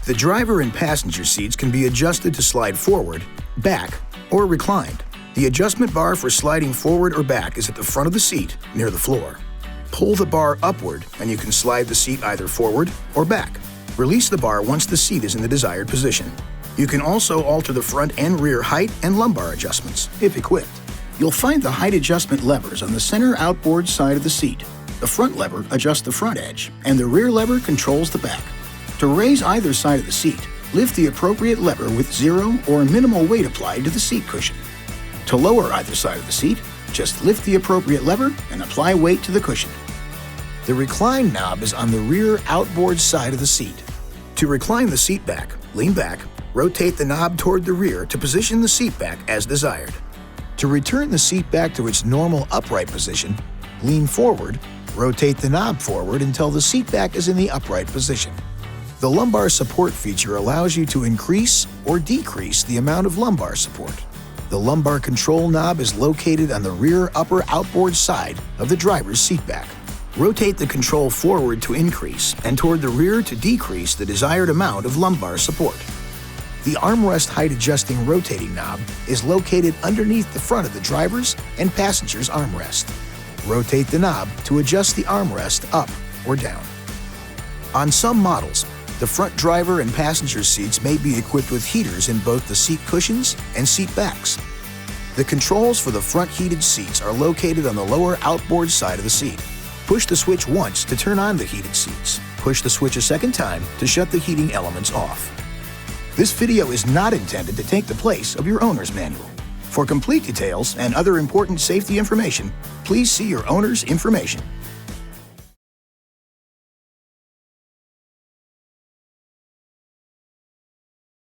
The driver and passenger seats can be adjusted to slide forward, back, or reclined. The adjustment bar for sliding forward or back is at the front of the seat, near the floor. Pull the bar upward and you can slide the seat either forward or back. Release the bar once the seat is in the desired position. You can also alter the front and rear height and lumbar adjustments, if equipped. You'll find the height adjustment levers on the center outboard side of the seat. The front lever adjusts the front edge, and the rear lever controls the back. To raise either side of the seat, lift the appropriate lever with zero or minimal weight applied to the seat cushion. To lower either side of the seat, just lift the appropriate lever and apply weight to the cushion. The recline knob is on the rear outboard side of the seat. To recline the seat back, lean back, rotate the knob toward the rear to position the seat back as desired. To return the seat back to its normal upright position, lean forward, rotate the knob forward until the seat back is in the upright position. The lumbar support feature allows you to increase or decrease the amount of lumbar support. The lumbar control knob is located on the rear upper outboard side of the driver's seat back. Rotate the control forward to increase and toward the rear to decrease the desired amount of lumbar support. The armrest height adjusting rotating knob is located underneath the front of the driver's and passenger's armrest. Rotate the knob to adjust the armrest up or down. On some models, the front driver and passenger seats may be equipped with heaters in both the seat cushions and seat backs. The controls for the front heated seats are located on the lower outboard side of the seat. Push the switch once to turn on the heated seats. Push the switch a second time to shut the heating elements off. This video is not intended to take the place of your owner's manual. For complete details and other important safety information, please see your owner's information.